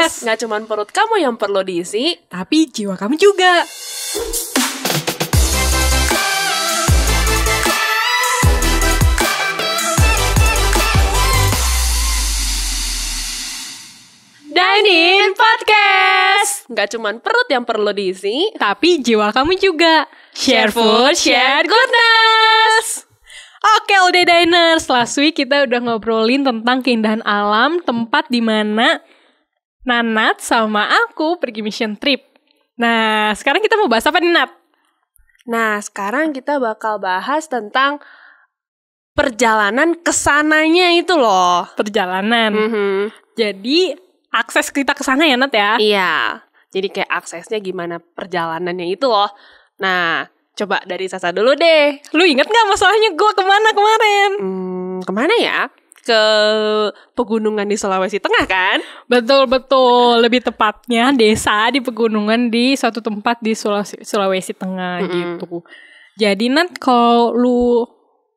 Podcast. Nggak cuma perut kamu yang perlu diisi, tapi jiwa kamu juga. Dine In Podcast. Nggak cuma perut yang perlu diisi, Tapi jiwa kamu juga. share food, share goodness. Oke, udah diners. Last week kita udah ngobrolin tentang keindahan alam, tempat di mana Nanat sama aku pergi mission trip. Nah, sekarang kita mau bahas apa nih, Nat? Nah, sekarang kita bakal bahas tentang perjalanan kesananya itu loh. Perjalanan. Jadi, akses kita ke sana ya, Nat ya? Iya, jadi kayak aksesnya gimana perjalanannya itu loh. Nah, coba dari Sasa dulu deh. Lu inget gak masalahnya gue kemana kemarin? Kemana ya? Ke pegunungan di Sulawesi Tengah kan? Betul-betul. Lebih tepatnya desa di pegunungan di suatu tempat di Sulawesi Tengah gitu. Jadi Nat, kalau lu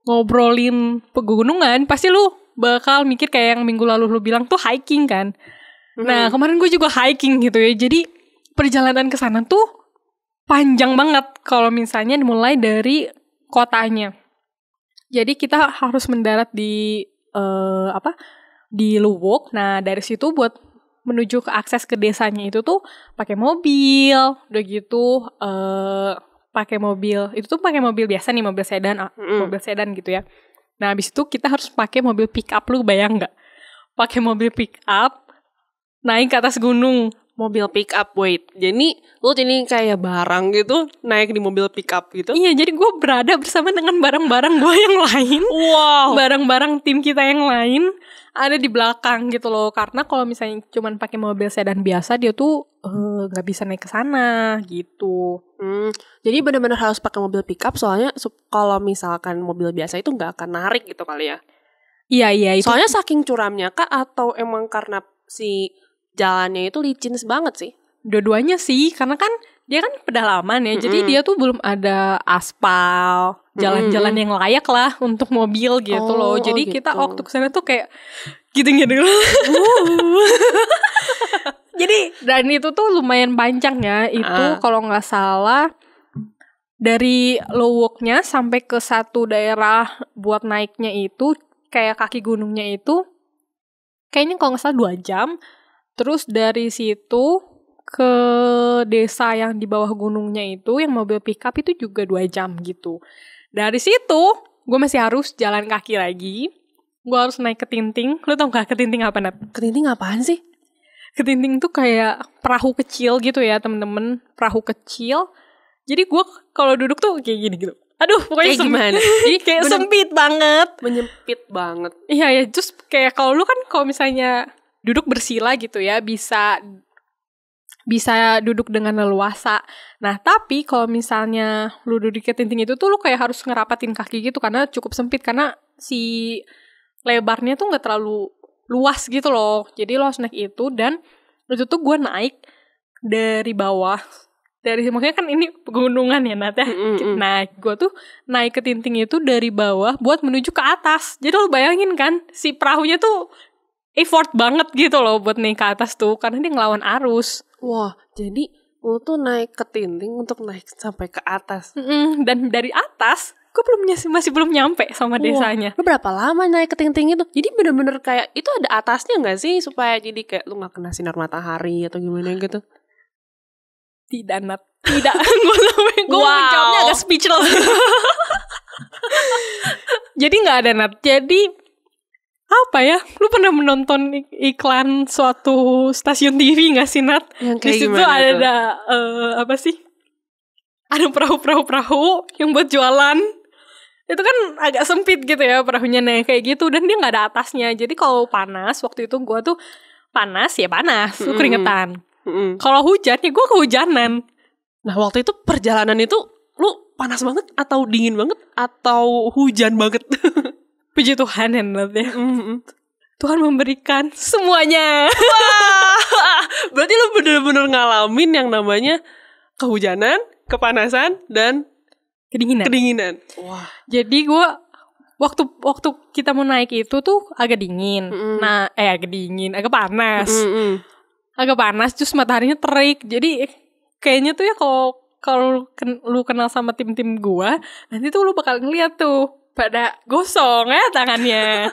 ngobrolin pegunungan, pasti lu bakal mikir kayak yang minggu lalu lu bilang tuh hiking kan. Nah, kemarin gue juga hiking gitu ya. Jadi perjalanan ke sana tuh panjang banget kalau misalnya dimulai dari kotanya. Jadi kita harus mendarat di di Luwuk. Nah, dari situ buat menuju ke akses ke desanya itu tuh pakai mobil, udah gitu pakai mobil. Itu tuh pakai mobil biasa nih, mobil sedan gitu ya. Nah, habis itu kita harus pakai mobil pick up, lu bayang nggak? Pakai mobil pick up naik ke atas gunung. Mobil pick up, wait. Jadi lu kayak barang gitu naik di mobil pick up gitu. Iya, jadi gue berada bersama dengan barang-barang gue yang lain. Wow. Barang-barang tim kita yang lain ada di belakang gitu loh. Karena kalau misalnya cuman pakai mobil sedan biasa, dia tuh nggak bisa naik ke sana gitu. Jadi benar-benar harus pakai mobil pick up, soalnya kalau misalkan mobil biasa itu nggak akan narik gitu kali ya. Iya itu. Soalnya saking curamnya kah, atau emang karena si jalannya itu licin banget sih? Dua-duanya sih, karena kan dia kan pedalaman ya. Jadi dia tuh belum ada aspal, jalan-jalan yang layak lah untuk mobil gitu loh. Jadi kita waktu kesana tuh kayak gitu-gitu. Jadi dan itu tuh lumayan panjang ya. Itu kalau nggak salah dari Luwuknya sampai ke satu daerah buat naiknya itu kayak kaki gunungnya itu kayaknya kalau nggak salah 2 jam. Terus dari situ ke desa yang di bawah gunungnya itu, yang mobil pick up itu juga 2 jam gitu. Dari situ, gue masih harus jalan kaki lagi. Gue harus naik ketinting. Lu tau gak ketinting apa, Nat? Ketinting apaan sih? Ketinting tuh kayak perahu kecil gitu ya, temen-temen. Perahu kecil. Jadi gue kalau duduk tuh kayak gini gitu. Aduh, pokoknya kayak gimana? Jadi kayak sempit banget. Menyempit banget. Iya ya, terus kayak kalau lu kan kalau misalnya duduk bersila gitu ya, bisa duduk dengan leluasa. Nah, tapi kalau misalnya lu duduk di ketinting itu tuh lu kayak harus ngerapatin kaki gitu karena cukup sempit, karena si lebarnya tuh nggak terlalu luas gitu loh. Jadi lo harus naik itu, dan itu tuh gue naik dari bawah. Makanya kan ini pegunungan ya, Nat ya. Nah, gue tuh naik ketinting itu dari bawah buat menuju ke atas. Jadi lo bayangin kan, si perahunya tuh effort banget gitu loh buat naik ke atas tuh, karena dia ngelawan arus. Wah, jadi lu tuh naik ketinting untuk naik sampai ke atas. Dan dari atas, gue masih belum nyampe sama desanya. Lu berapa lama naik ketinting itu? Jadi bener-bener kayak, itu ada atasnya gak sih? Supaya jadi kayak lu gak kena sinar matahari atau gimana gitu? Tidak, Nat. Tidak. Gue menjawabnya agak speechless. Jadi gak ada, Nat. Jadi apa ya? Lu pernah menonton iklan suatu stasiun TV gak sih, Nat? Yang kayak di situ gimana ada apa sih? Ada perahu yang buat jualan. Itu kan agak sempit gitu ya perahunya, naik kayak gitu, dan dia nggak ada atasnya. Jadi kalau panas, waktu itu gue tuh panas, lu keringetan. Kalau hujan ya gue kehujanan. Nah, waktu itu perjalanan itu lu panas banget atau dingin banget atau hujan banget? Puji Tuhan ya, Nat ya. Tuhan memberikan semuanya. Wah, berarti lu bener-bener ngalamin yang namanya kehujanan, kepanasan, dan kedinginan. Wah. Jadi gue waktu kita mau naik itu tuh agak dingin. Nah, agak panas. agak panas, terus mataharinya terik. Jadi kayaknya tuh ya kalau lu kenal sama tim-tim gua, nanti tuh lu bakal ngeliat tuh pada gosong ya tangannya.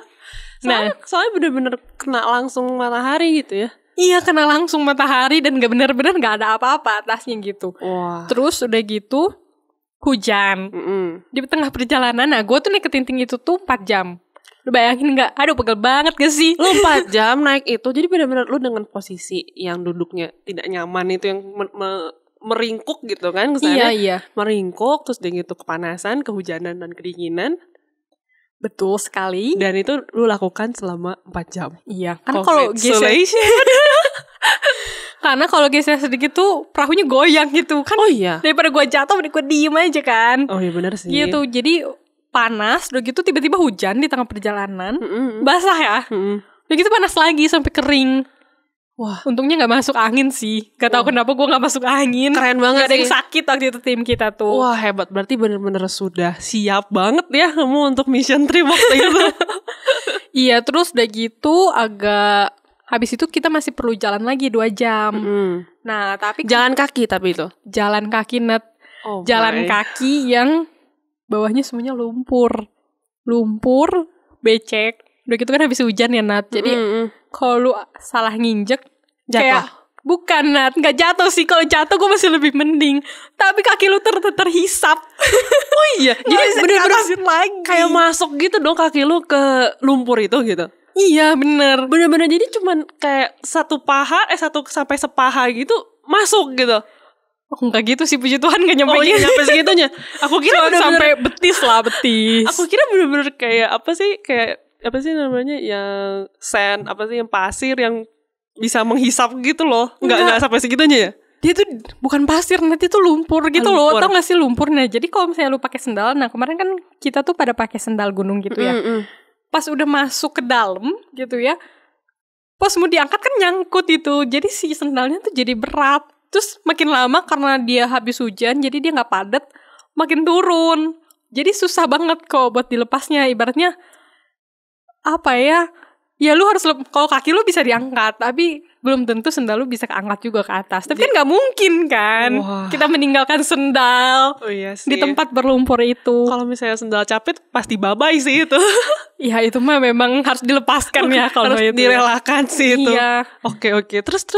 Soalnya bener-bener kena langsung matahari gitu ya. Iya, kena langsung matahari dan bener-bener gak ada apa-apa atasnya gitu. Wah. Terus udah gitu hujan. Di tengah perjalanan, nah gue tuh naik ke Tinting itu tuh 4 jam. Lu bayangin gak? Aduh, pegel banget gak sih? Lu 4 jam naik itu, jadi benar-benar lu dengan posisi yang duduknya tidak nyaman itu, yang meringkuk gitu kan kesannya. Iya. Meringkuk, terus dengan itu kepanasan, kehujanan, dan kedinginan. Betul sekali. Dan itu lu lakukan selama 4 jam. Iya. Kan kalau geser karena kalau geser sedikit tuh perahunya goyang gitu kan. Oh iya. Daripada gue jatuh, mending gue diem aja kan. Oh iya benar sih. Gitu. Jadi panas, udah gitu tiba-tiba hujan di tengah perjalanan. Basah ya. Udah gitu panas lagi sampai kering. Wah, untungnya gak masuk angin sih. Gak tahu kenapa gue gak masuk angin. Keren banget sih. Gak ada yang sakit waktu itu tim kita tuh. Wah, hebat. Berarti bener-bener sudah siap banget ya kamu untuk mission trip waktu itu. Iya, terus udah gitu agak... Habis itu kita masih perlu jalan lagi 2 jam. Nah, tapi... Jalan kaki tapi itu? Jalan kaki, Nat. Jalan kaki yang bawahnya semuanya lumpur. Lumpur, becek. Udah gitu kan habis hujan ya, Nat. Jadi kalau lu salah nginjek, jatuh. Kayak, bukan, Nat. Gak jatuh sih. Kalau jatuh gue masih lebih mending. Tapi kaki lu terhisap. Oh iya. Jadi bener-bener lagi. Kayak masuk gitu dong kaki lu ke lumpur itu gitu. Iya, bener. Bener-bener jadi cuman kayak 1 sampai sepaha gitu masuk gitu. Oh, enggak gitu sih, puji Tuhan gak nyampe nyampe segitunya. Aku kira sampai betis. Aku kira bener-bener kayak apa sih namanya, yang sand, yang pasir yang bisa menghisap gitu loh. Enggak sampai segitunya ya. Dia tuh bukan pasir, nanti tuh lumpur gitu loh. Tau gak sih lumpurnya? Jadi kalau misalnya lu pakai sendal, nah kemarin kan kita tuh pada pakai sendal gunung gitu ya. Pas udah masuk ke dalam gitu ya, pas mau diangkat kan nyangkut itu. Jadi si sendalnya tuh jadi berat. Terus makin lama karena dia habis hujan, jadi dia gak padat, makin turun. Jadi susah banget kok buat dilepasnya. Ibaratnya apa ya, ya lu harus, kalau kaki lu bisa diangkat, tapi belum tentu sendal lu bisa keangkat juga ke atas. Tapi kan gak mungkin kan. Wah. Kita meninggalkan sendal di tempat berlumpur itu. Kalau misalnya sendal capit pasti babai sih itu. Ya itu mah memang harus dilepaskan ya kalau harus itu. Direlakan sih itu. Iya. Oke. Terus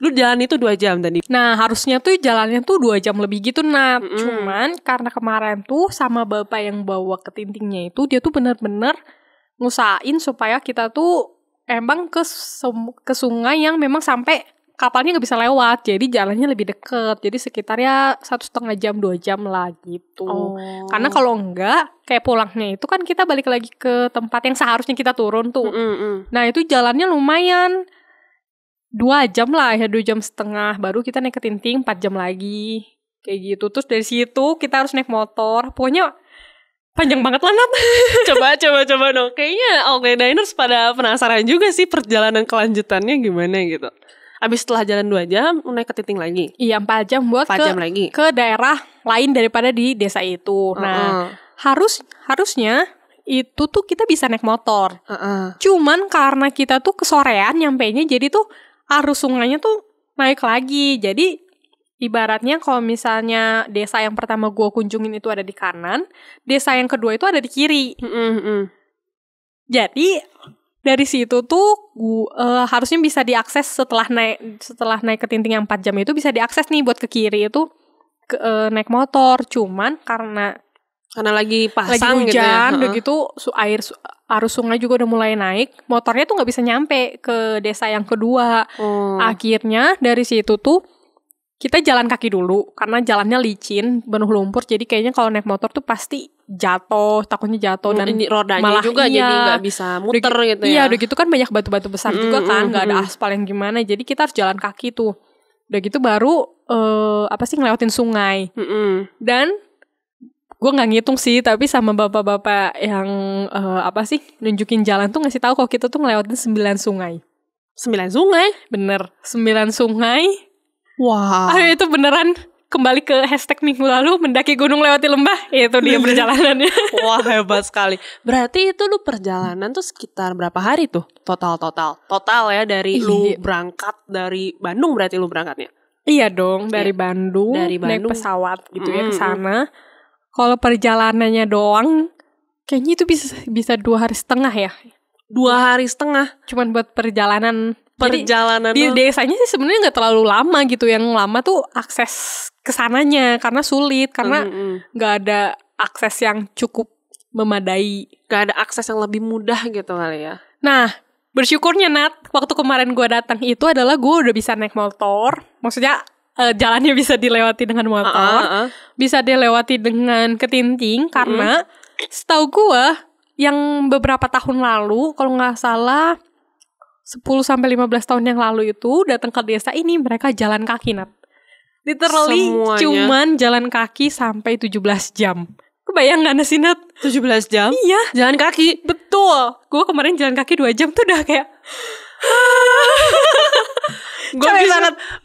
lu jalan itu 2 jam tadi. Nah harusnya tuh jalannya tuh 2 jam lebih gitu, Nat. Cuman karena kemarin tuh sama bapak yang bawa ke Tintingnya itu, dia tuh bener-bener ngusahain supaya kita tuh emang ke sungai yang memang sampai kapalnya gak bisa lewat. Jadi jalannya lebih deket. Jadi sekitar ya 1,5 jam 2 jam lah gitu. Karena kalau enggak, kayak pulangnya itu kan kita balik lagi ke tempat yang seharusnya kita turun tuh. Nah itu jalannya lumayan 2 jam lah ya, 2,5 jam. Baru kita naik ke Tinting 4 jam lagi. Kayak gitu. Terus dari situ kita harus naik motor. Pokoknya panjang banget lah, Nat. Coba dong. Kayaknya Diners pada penasaran juga sih perjalanan kelanjutannya gimana gitu. Abis setelah jalan 2 jam, naik ke Tinting lagi. Iya, 4 jam buat ke daerah lain daripada di desa itu. Nah, harusnya itu tuh kita bisa naik motor. Cuman karena kita tuh kesorean nyampenya, jadi tuh arus sungainya tuh naik lagi. Jadi ibaratnya kalau misalnya desa yang pertama gue kunjungin itu ada di kanan, desa yang kedua itu ada di kiri. Jadi dari situ tuh harusnya bisa diakses setelah naik ke Tinting yang 4 jam itu bisa diakses nih buat ke kiri itu naik motor. Cuman karena lagi pasang lagi hujan, gitu ya. Udah gitu arus sungai juga udah mulai naik, motornya tuh nggak bisa nyampe ke desa yang kedua. Akhirnya dari situ tuh kita jalan kaki dulu, karena jalannya licin, penuh lumpur, jadi kayaknya kalau naik motor tuh pasti takutnya jatuh. Dan rodanya malah juga jadi gak bisa muter gitu ya. Iya, udah gitu kan banyak batu-batu besar juga kan, gak ada aspal yang gimana, jadi kita harus jalan kaki tuh. Udah gitu baru, ngelewatin sungai. Dan gue gak ngitung sih, tapi sama bapak-bapak yang, nunjukin jalan tuh ngasih tahu kalau kita tuh ngelewatin 9 sungai. 9 sungai? Bener, 9 sungai. Wah. Itu beneran kembali ke hashtag minggu lalu, mendaki gunung lewati lembah, itu dia perjalanannya. Wah, hebat sekali. Berarti itu lu perjalanan tuh sekitar berapa hari tuh? Total ya dari lu berangkat dari Bandung, berarti lu berangkatnya? Iya dong, dari Bandung naik pesawat gitu ya ke sana. Kalau perjalanannya doang kayaknya itu bisa 2 hari setengah ya. 2 hari setengah cuman buat perjalanan. Jadi, di doang. desanya sih sebenarnya nggak terlalu lama gitu. Yang lama tuh akses kesananya karena sulit, karena nggak ada akses yang cukup memadai, nggak ada akses yang lebih mudah gitu kali ya. Nah, bersyukurnya Nat, waktu kemarin gue datang itu adalah gue udah bisa naik motor. Maksudnya jalannya bisa dilewati dengan motor, bisa dilewati dengan ketinting, karena setahu gue yang beberapa tahun lalu, kalau nggak salah 10-15 tahun yang lalu itu datang ke desa ini mereka jalan kaki, Nat. Literally semuanya cuman jalan kaki sampai 17 jam. Kebayang gak sih, Nat? 17 jam? Iya, jalan kaki. Betul. Gue kemarin jalan kaki 2 jam tuh udah kayak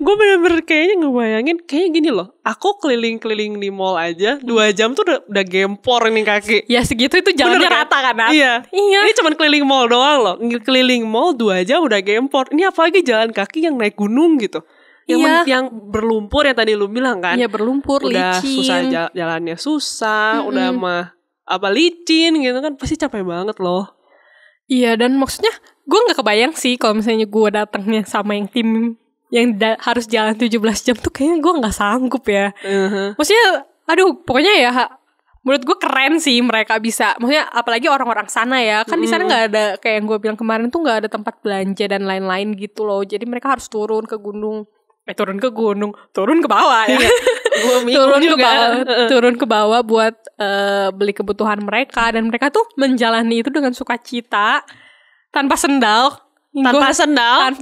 gue bener-bener kayaknya ngebayangin kayak gini loh. Aku keliling-keliling di mall aja 2 jam tuh udah gempor ini kaki. Ya segitu itu jalannya rata kan, Nat? Iya. Ini cuman keliling mall doang loh. Keliling mall 2 jam udah gempor. Ini apalagi jalan kaki yang naik gunung gitu. Yang berlumpur yang tadi lu bilang kan. Iya, berlumpur, udah licin. Susah jalannya susah, udah mah licin gitu kan, pasti capek banget loh. Iya, dan maksudnya gue gak kebayang sih kalau misalnya gue datangnya sama yang tim yang harus jalan 17 jam tuh kayaknya gue gak sanggup ya. Maksudnya aduh, pokoknya ya menurut gue keren sih mereka bisa. Maksudnya apalagi orang-orang sana ya. Kan di sana gak ada, kayak yang gue bilang kemarin tuh gak ada tempat belanja dan lain-lain gitu loh. Jadi mereka harus turun ke gunung. Turun ke bawah ya. turun ke bawah buat beli kebutuhan mereka. Dan mereka tuh menjalani itu dengan sukacita, tanpa sendal. Tanpa sendal.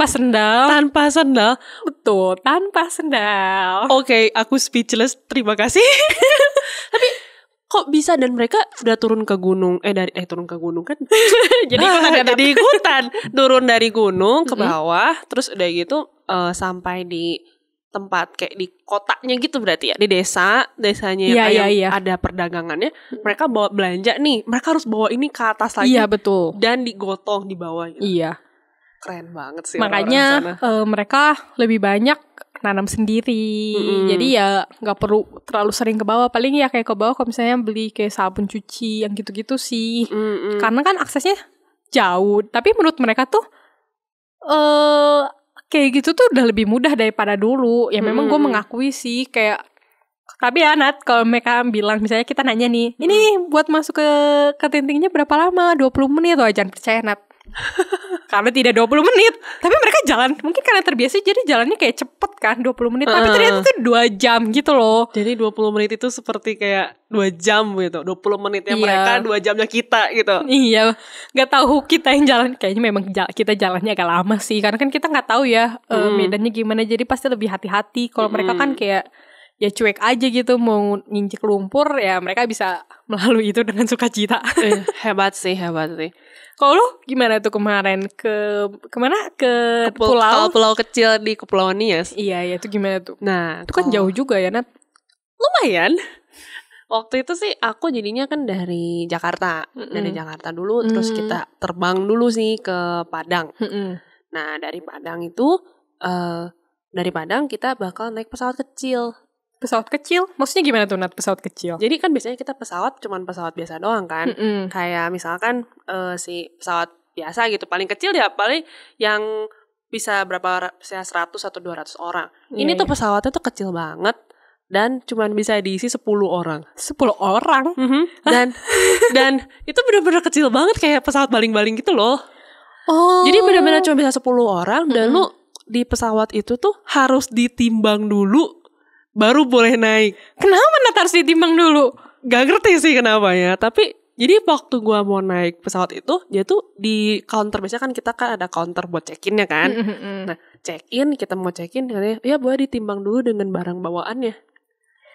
Betul, tanpa sendal. Oke, aku speechless. Terima kasih. Tapi kok bisa, dan mereka udah turun ke gunung turun ke gunung kan jadi ikutan turun dari gunung ke bawah, terus udah gitu sampai di tempat kayak di kotanya gitu berarti ya, di desanya yang ada perdagangannya. Mereka bawa belanja nih, mereka harus bawa ini ke atas lagi. Iya, betul. Dan digotong di bawah gitu. Iya, keren banget sih. Makanya mereka lebih banyak nanam sendiri. Jadi ya gak perlu terlalu sering ke bawah. Paling ya kayak ke bawah kalau misalnya beli kayak sabun cuci yang gitu-gitu sih. Karena kan aksesnya jauh. Tapi menurut mereka tuh kayak gitu tuh udah lebih mudah daripada dulu. Ya memang gue mengakui sih kayak. Tapi ya Nat, kalau mereka bilang misalnya kita nanya nih, ini buat masuk ke tintingnya berapa lama? 20 menit tuh, jangan percaya Nat. Karena tidak 20 menit. Tapi mereka jalan, mungkin karena terbiasa jadi jalannya kayak cepet kan, 20 menit. Tapi ternyata itu 2 jam gitu loh. Jadi 20 menit itu seperti kayak 2 jam gitu. 20 menitnya mereka, 2 jamnya kita gitu. Iya, gak tahu kita yang jalan. Kayaknya memang kita jalannya agak lama sih. Karena kan kita gak tahu ya medannya gimana. Jadi pasti lebih hati-hati. Kalau mereka kan kayak ya cuek aja gitu, mau nginjek lumpur ya mereka bisa melalui itu dengan sukacita. Hebat sih. Kalau lu gimana tuh kemarin kemana ke pulau kecil di Kepulauan Nias? Iya, itu gimana tuh? Nah, itu kan jauh juga ya, Nat? Lumayan. Waktu itu sih aku jadinya kan dari Jakarta. Dari Jakarta dulu, terus kita terbang dulu sih ke Padang. Nah, dari Padang itu dari Padang kita bakal naik pesawat kecil. Pesawat kecil? Maksudnya gimana tuh, Nat, pesawat kecil? Jadi kan biasanya kita pesawat cuman pesawat biasa doang kan. Kayak misalkan si pesawat biasa gitu, paling kecil ya paling yang bisa berapa, 100 atau 200 orang. Ini tuh pesawatnya tuh kecil banget dan cuman bisa diisi 10 orang. 10 orang? Dan itu benar-benar kecil banget, kayak pesawat baling-baling gitu loh. Jadi benar-benar cuma bisa 10 orang dan lu di pesawat itu tuh harus ditimbang dulu baru boleh naik. Kenapa Nat harus ditimbang dulu? Gak ngerti sih kenapa ya. Tapi jadi waktu gua mau naik pesawat itu, dia tuh di counter, biasanya kan kita kan ada counter buat check-in ya kan. Nah, check-in, kita mau check-in, katanya ya boleh ditimbang dulu dengan barang bawaannya.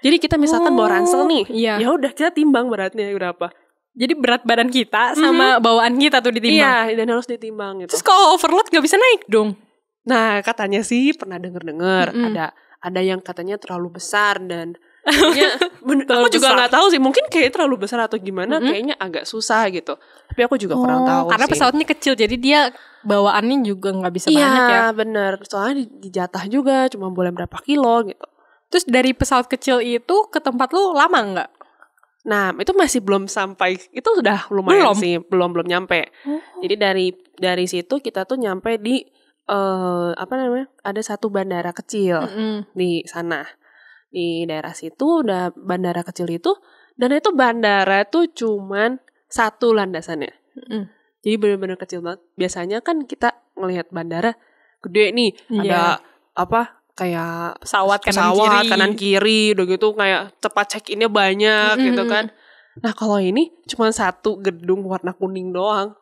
Jadi kita misalkan bawa ransel nih, ya udah kita timbang beratnya berapa. Jadi berat badan kita sama bawaan kita tuh ditimbang. Iya, dan harus ditimbang gitu. Terus kalau overload gak bisa naik dong? Nah, katanya sih pernah denger ada yang katanya terlalu besar dan kayaknya aku juga besar. nggak tahu sih, mungkin kayak terlalu besar atau gimana, kayaknya agak susah gitu. Tapi aku juga kurang tahu karena sih. pesawatnya kecil jadi dia bawaannya juga nggak bisa banyak ya. Iya bener, soalnya dijatah juga cuma boleh berapa kilo gitu. Terus dari pesawat kecil itu ke tempat lu lama nggak? Nah itu masih belum sampai, itu udah lumayan Belum? sih, belum nyampe. Jadi dari situ kita tuh nyampe di apa namanya, ada satu bandara kecil di sana, di daerah situ udah bandara kecil itu, dan itu bandara tuh cuman satu landasannya. Jadi benar-benar kecil banget. Biasanya kan kita ngelihat bandara gede nih, ada apa kayak Pesawat kanan kiri udah gitu, kayak tempat check-innya banyak gitu kan. Nah kalau ini cuma satu gedung warna kuning doang.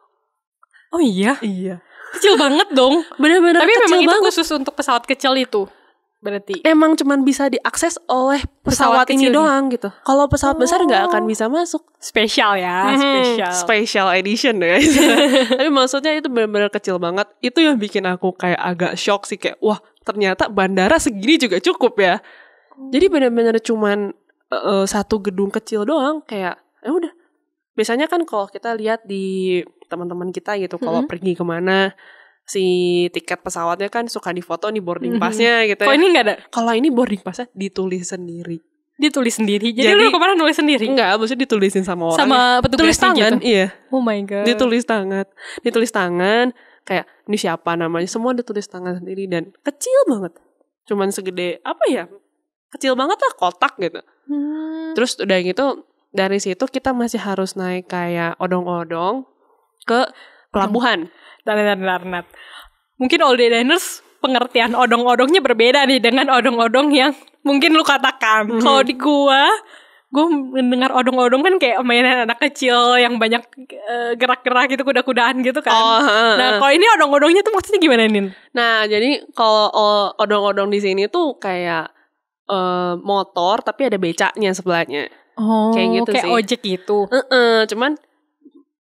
Oh iya? Iya. Kecil banget dong. Bener-bener Tapi kecil memang itu banget. khusus untuk pesawat kecil itu berarti. Emang cuman bisa diakses oleh pesawat ini kecil doang gitu. Kalau pesawat besar nggak akan bisa masuk. Spesial ya, spesial. Special edition ya. Tapi maksudnya itu benar-benar kecil banget. Itu yang bikin aku kayak agak shock sih, kayak wah ternyata bandara segini juga cukup ya. Jadi benar-benar cuman satu gedung kecil doang, kayak ya udah. Biasanya kan kalau kita lihat di teman-teman kita gitu, kalau pergi kemana, si tiket pesawatnya kan suka difoto nih boarding pass-nya gitu ya. Kok ini nggak ada? Kalau ini boarding pass-nya ditulis sendiri. Ditulis sendiri. Jadi lu kemarin nulis sendiri? Enggak, maksudnya ditulisin sama orang. Sama petugasnya tulis tangan, gitu? iya. Oh my god. Ditulis tangan, kayak ini siapa namanya, semua ditulis tangan sendiri dan kecil banget. Cuman segede apa ya? Kecil banget lah, kotak gitu. Terus udah gitu dari situ kita masih harus naik kayak odong-odong ke pelabuhan. Nat. Mungkin all day diners pengertian odong-odongnya berbeda nih dengan odong-odong yang mungkin lu katakan. Kalau di gue mendengar odong-odong kan kayak mainan anak kecil yang banyak gerak-gerak gitu, kuda-kudaan gitu kan. Nah kalau ini odong-odongnya tuh maksudnya gimana Nin? Nah jadi kalau odong-odong di sini tuh kayak motor tapi ada becaknya sebelahnya. Kayak gitu kayak sih. ojek gitu. Cuman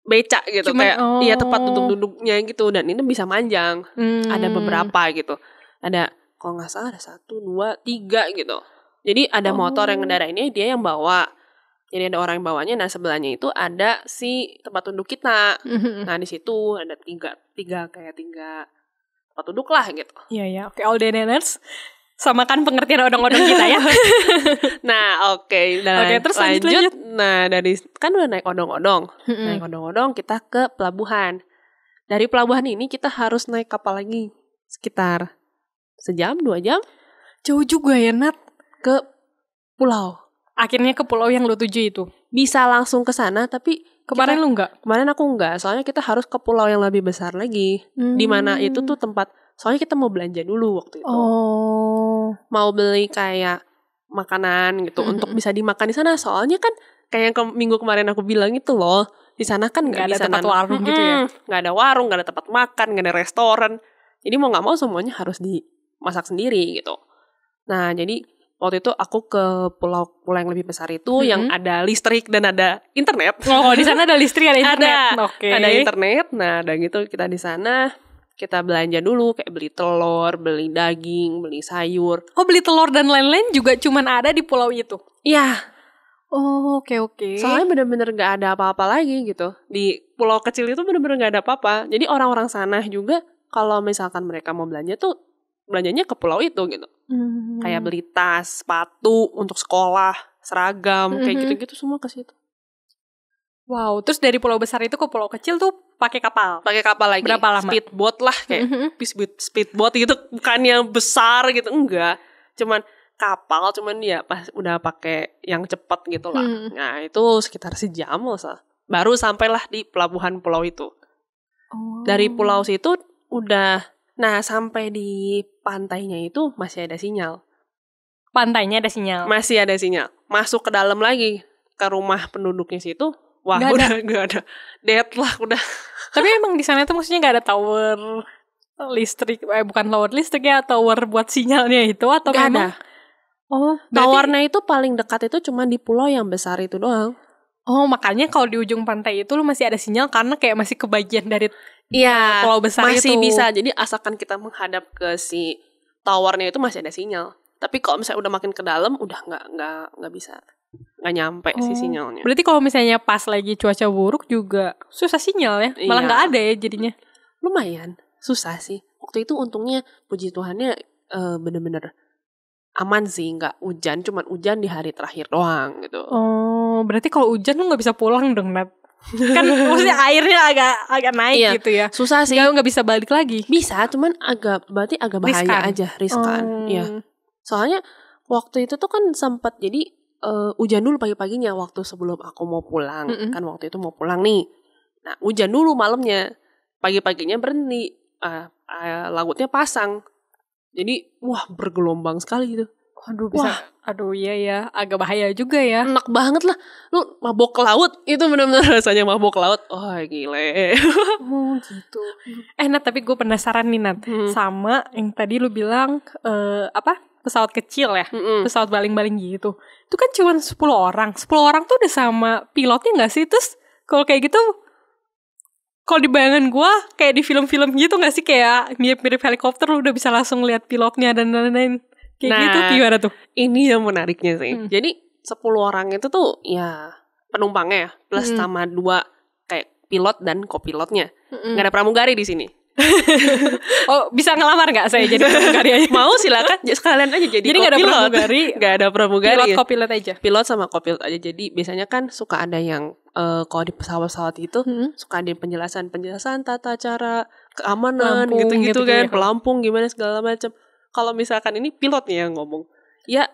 becak gitu, kayak iya tempat duduk-duduknya gitu, dan ini bisa manjang. Ada beberapa gitu. Ada kalau nggak salah ada 1, 2, 3 gitu. Jadi ada motor yang ngendarainnya, dia yang bawa. Jadi ada orang yang bawanya. Nah sebelahnya itu ada si tempat duduk kita. Nah di situ ada tiga tempat duduk lah gitu. Iya oke, all day diners. Samakan pengertian odong-odong kita ya. Nah oke, terus lanjut. Nah dari kan udah naik odong-odong. Naik odong-odong kita ke pelabuhan. Dari pelabuhan ini kita harus naik kapal lagi sekitar 1 jam 2 jam. Jauh juga ya Nat. Ke pulau. Akhirnya ke pulau yang lu tuju itu. Bisa langsung ke sana, tapi kemarin lu enggak? Kemarin aku enggak, soalnya kita harus ke pulau yang lebih besar lagi. Di mana itu tuh tempat, soalnya kita mau belanja dulu waktu itu. Mau beli kayak makanan gitu untuk bisa dimakan di sana. Soalnya kan kayak yang minggu kemarin aku bilang itu loh, di sana kan nggak ada tempat warung gitu ya. Nggak ada warung, nggak ada tempat makan, nggak ada restoran. Jadi mau nggak mau semuanya harus dimasak sendiri gitu. Nah jadi waktu itu aku ke pulau yang lebih besar itu yang ada listrik dan ada internet. Oh di sana ada listrik, ada internet. Ada internet. Nah ada gitu kita di sana. Kita belanja dulu, kayak beli telur, beli daging, beli sayur. Oh beli telur dan lain-lain juga cuman ada di pulau itu? Iya. Oh oke. Soalnya bener-bener gak ada apa-apa lagi gitu. Di pulau kecil itu bener-bener gak ada apa-apa. Jadi orang-orang sana juga kalau misalkan mereka mau belanja tuh belanjanya ke pulau itu gitu. Kayak beli tas, sepatu untuk sekolah, seragam, kayak gitu-gitu semua ke situ. Wow, terus dari pulau besar itu ke pulau kecil tuh pakai kapal? Pakai kapal lagi. Berapa lama? Speedboat lah kayak speedboat gitu, bukan yang besar gitu, enggak. Cuman kapal, cuman ya pas udah pakai yang cepat gitu lah. Nah itu sekitar 1 jam lah. Baru sampailah di pelabuhan pulau itu. Dari pulau situ udah, nah sampai di pantainya itu masih ada sinyal. Pantainya ada sinyal? Masih ada sinyal. Masuk ke dalam lagi, ke rumah penduduknya situ. Wah, gak ada. Dead lah, udah. Tapi emang di sana tuh maksudnya gak ada tower listrik, bukan tower listrik ya, tower buat sinyalnya itu atau gak memang? ada. Oh, towernya itu paling dekat itu cuma di pulau yang besar itu doang. Oh, makanya kalau di ujung pantai itu lu masih ada sinyal karena kayak masih kebagian dari pulau besar masih itu. Bisa. Jadi asalkan kita menghadap ke si towernya itu masih ada sinyal. Tapi kalau misalnya udah makin ke dalam, udah nggak bisa, nggak nyampe sih sinyalnya. Berarti kalau misalnya pas lagi cuaca buruk juga susah sinyal ya, malah nggak ada ya jadinya. Lumayan susah sih. Waktu itu untungnya puji Tuhannya bener-bener aman sih, nggak hujan, cuman hujan di hari terakhir doang gitu. Oh, berarti kalau hujan lu nggak bisa pulang dong, Nat? Kan maksudnya airnya agak naik gitu ya. Susah sih. Nggak bisa balik lagi. Bisa, cuman berarti agak bahaya aja, riskan. Iya. Soalnya waktu itu tuh kan sempat jadi hujan dulu pagi-paginya waktu sebelum aku mau pulang. Kan waktu itu mau pulang nih. Nah, hujan dulu malamnya. Pagi-paginya berhenti. Lautnya pasang. Jadi, wah bergelombang sekali gitu. Aduh, bisa. Wah. Aduh, iya ya. Agak bahaya juga ya. Enak banget lah. Lu mabok ke laut. Itu benar-benar rasanya mabok ke laut. Oh, gile. Oh, gitu. Nat, tapi gue penasaran nih, Nat. Sama yang tadi lu bilang, pesawat kecil ya. Pesawat baling-baling gitu. Itu kan cuma 10 orang. 10 orang tuh udah sama pilotnya gak sih? Terus, kalau kayak gitu, kalau di bayangan gue, kayak di film-film gitu gak sih? Kayak mirip-mirip helikopter, lu udah bisa langsung lihat pilotnya dan lain-lain. Kayak gitu gimana tuh? Ini yang menariknya sih. Jadi 10 orang itu tuh ya penumpangnya ya, plus sama 2 kayak pilot dan kopilotnya. Gak ada pramugari di sini. Oh, bisa ngelamar gak saya jadi pramugari aja? Mau silakan, sekalian aja jadi kopilot. Gak ada pramugari. Gak ada pramugari. Pilot kopilot aja. Pilot sama kopilot aja. Jadi biasanya kan suka ada yang kalau di pesawat-pesawat itu suka ada penjelasan tata cara keamanan gitu-gitu kan, pelampung gimana segala macam. Kalau misalkan ini pilotnya yang ngomong, ya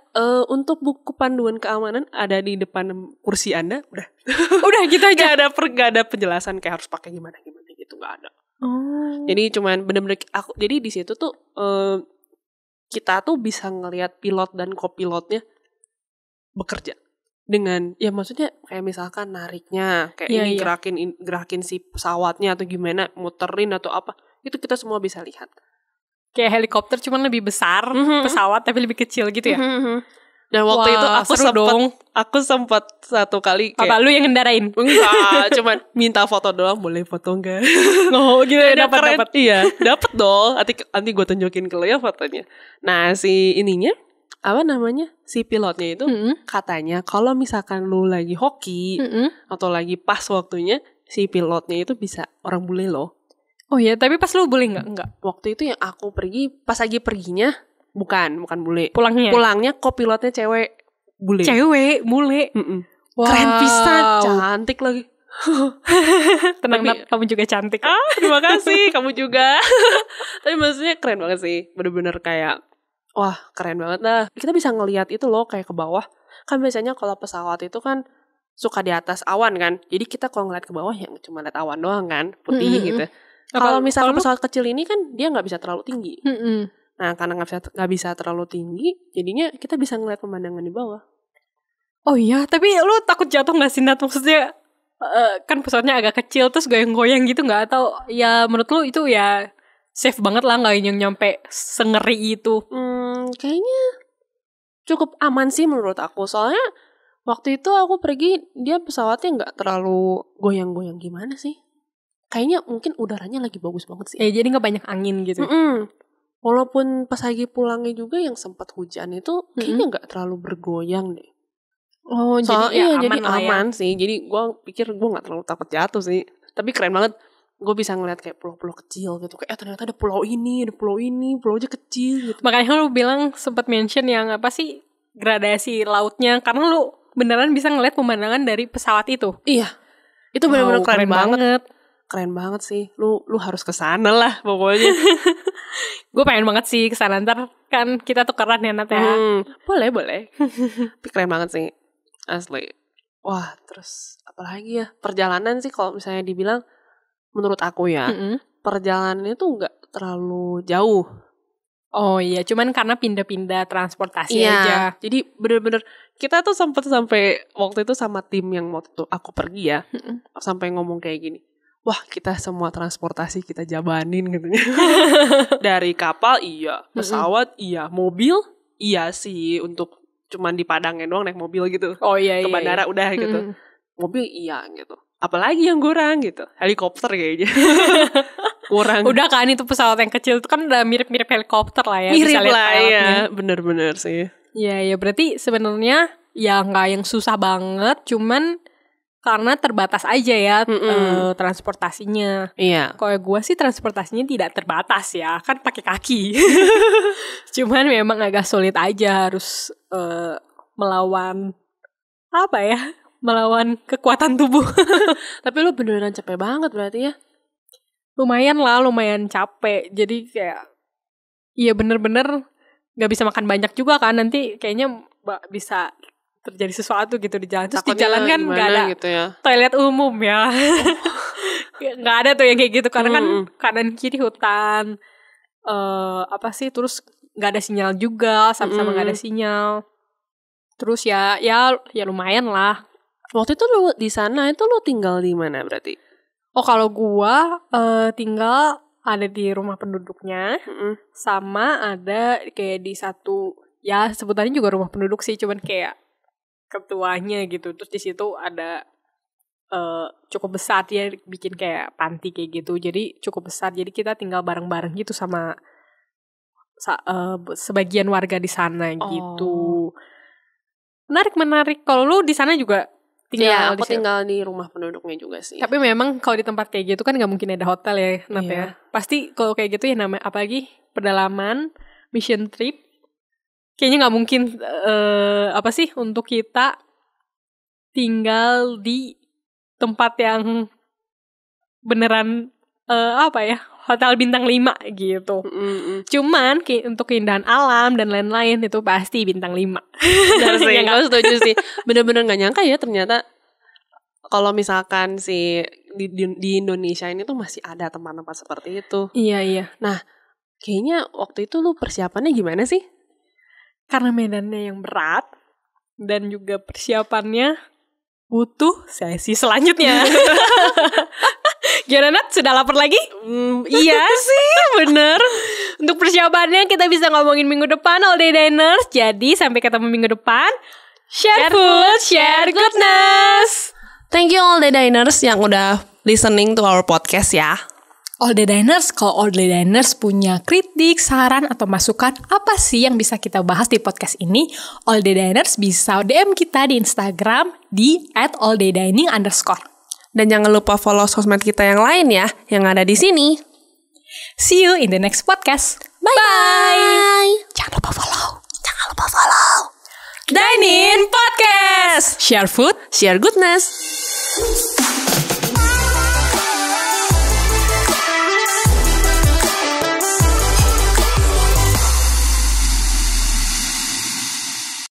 untuk buku panduan keamanan ada di depan kursi Anda, udah gitu aja. Gak ada penjelasan kayak harus pakai gimana gitu, gak ada. Jadi cuman bener-bener jadi di situ tuh kita tuh bisa ngelihat pilot dan kopilotnya bekerja dengan ya maksudnya kayak misalkan nariknya kayak gerakin si pesawatnya atau gimana, muterin atau apa, itu kita semua bisa lihat. Kayak helikopter cuman lebih besar, pesawat tapi lebih kecil gitu ya. Dan waktu itu aku sempat satu kali kayak, apa lu yang ngendarain? Enggak, cuman minta foto doang, boleh foto enggak? Oh gitu ya, dapat. Iya, dapat dong. Nanti gue tunjukin ke lo ya fotonya. Nah, si ininya apa namanya? Si pilotnya itu katanya kalau misalkan lu lagi hoki atau lagi pas waktunya, si pilotnya itu bisa orang bule loh. Oh iya, tapi pas lu bule enggak? Waktu itu yang aku pergi, pas lagi perginya, bukan bule. Pulangnya kopilotnya cewek bule. Cewek bule. Wow. Keren pisan, cantik lagi. Tenang, Nat, kamu juga cantik. Terima kasih, kamu juga. Tapi maksudnya keren banget sih, bener-bener kayak, wah keren banget lah. Kita bisa ngelihat itu loh kayak ke bawah. Kan biasanya kalau pesawat itu kan suka di atas awan kan. Jadi kita kalau ngeliat ke bawah ya cuma lihat awan doang kan, putih gitu. Kalau misalnya pesawat kecil ini kan dia nggak bisa terlalu tinggi. Nah karena nggak bisa terlalu tinggi, jadinya kita bisa ngeliat pemandangan di bawah. Oh iya, tapi lu takut jatuh nggak sih, Nat? Maksudnya kan pesawatnya agak kecil terus goyang-goyang gitu nggak? Atau ya menurut lu itu ya safe banget lah, nggak yang nyampe sengeri itu? Kayaknya cukup aman sih menurut aku. Soalnya waktu itu aku pergi, dia pesawatnya nggak terlalu goyang-goyang gimana sih. Kayaknya mungkin udaranya lagi bagus banget sih. Jadi gak banyak angin gitu. Walaupun pas lagi pulangnya juga yang sempat hujan itu kayaknya gak terlalu bergoyang deh. Oh, jadi jadi aman sih. Jadi gue pikir gue gak terlalu takut jatuh sih. Tapi keren banget. Gue bisa ngeliat kayak pulau-pulau kecil gitu. Kayak ternyata ada pulau ini, pulau aja kecil gitu. Makanya lu bilang sempat mention yang apa sih, gradasi lautnya. Karena lu beneran bisa ngeliat pemandangan dari pesawat itu. Iya. Itu benar-benar keren banget. Keren banget sih, lu harus kesana lah pokoknya. Gue pengen banget sih kesana, ntar kan kita tukeran ya, Nat ya. Boleh. Tapi keren banget sih, asli. Wah, terus apalagi ya, perjalanan sih kalau misalnya dibilang, menurut aku ya, perjalanannya tuh gak terlalu jauh. Oh iya, cuman karena pindah-pindah transportasi aja. Jadi bener-bener kita tuh sampai waktu itu sama tim yang waktu itu aku pergi ya, sampai ngomong kayak gini. Wah, kita semua transportasi kita jabanin gitu. Dari kapal iya, pesawat iya, mobil iya sih, untuk cuman di Padangnya doang naik mobil gitu. Oh iya. Ke bandara udah gitu. Mobil iya gitu. Apalagi yang kurang gitu, helikopter kayaknya. kurang. Udah kan itu pesawat yang kecil itu kan udah mirip-mirip helikopter lah ya. Mirip bisa lihat lah ya, pilotnya. bener-bener sih. Iya, ya berarti sebenarnya ya nggak yang susah banget, cuman karena terbatas aja ya transportasinya. Iya. Kalau gue sih transportasinya tidak terbatas ya, kan pakai kaki. Cuman memang agak sulit aja, harus melawan apa ya? Melawan kekuatan tubuh. Tapi lu beneran capek banget berarti ya? Lumayan capek. Jadi kayak iya bener-bener gak bisa makan banyak juga kan. Nanti kayaknya bisa terjadi sesuatu gitu di jalan. Terus takutnya di jalan kan gak ada gitu ya? toilet umum ya. Gak ada tuh yang kayak gitu. Karena kan kanan kiri hutan. Terus gak ada sinyal juga. Sama-sama gak ada sinyal. Terus ya lumayan lah. Waktu itu lu di sana itu lu tinggal di mana berarti? Oh kalau gua tinggal ada di rumah penduduknya, sama ada kayak di satu ya sebutannya juga rumah penduduk sih, cuman kayak ketuanya gitu. Terus di situ ada cukup besar, dia bikin kayak panti kayak gitu, jadi cukup besar. Jadi kita tinggal bareng-bareng gitu sama sebagian warga di sana gitu. Menarik. Kalau lu di sana juga tinggal? Aku tinggal di rumah penduduknya juga sih. Tapi memang kalau di tempat kayak gitu kan nggak mungkin ada hotel ya, Nat ya. Pasti kalau kayak gitu ya namanya apalagi pedalaman, mission trip, kayaknya nggak mungkin untuk kita tinggal di tempat yang beneran hotel bintang 5 gitu. Cuman untuk keindahan alam dan lain-lain itu pasti bintang 5. Benar sih, aku setuju sih. Bener-bener gak nyangka ya ternyata kalau misalkan di Indonesia ini tuh masih ada tempat-tempat seperti itu. Iya. Nah, kayaknya waktu itu lu persiapannya gimana sih? Karena medannya yang berat dan juga persiapannya butuh sesi selanjutnya. Gimana Nat? Sudah lapar lagi? Iya sih, bener. Untuk persiapannya kita bisa ngomongin minggu depan All Day Diners. Jadi sampai ketemu minggu depan. Share food, share goodness. Thank you All Day Diners yang udah listening to our podcast ya. All Day Diners, kalau All Day Diners punya kritik, saran, atau masukan apa sih yang bisa kita bahas di podcast ini, All Day Diners bisa DM kita di Instagram di @alldaydining_. Dan jangan lupa follow sosmed kita yang lain ya, yang ada di sini. See you in the next podcast. Bye. Jangan lupa follow. Dine In Podcast. Share food, share goodness.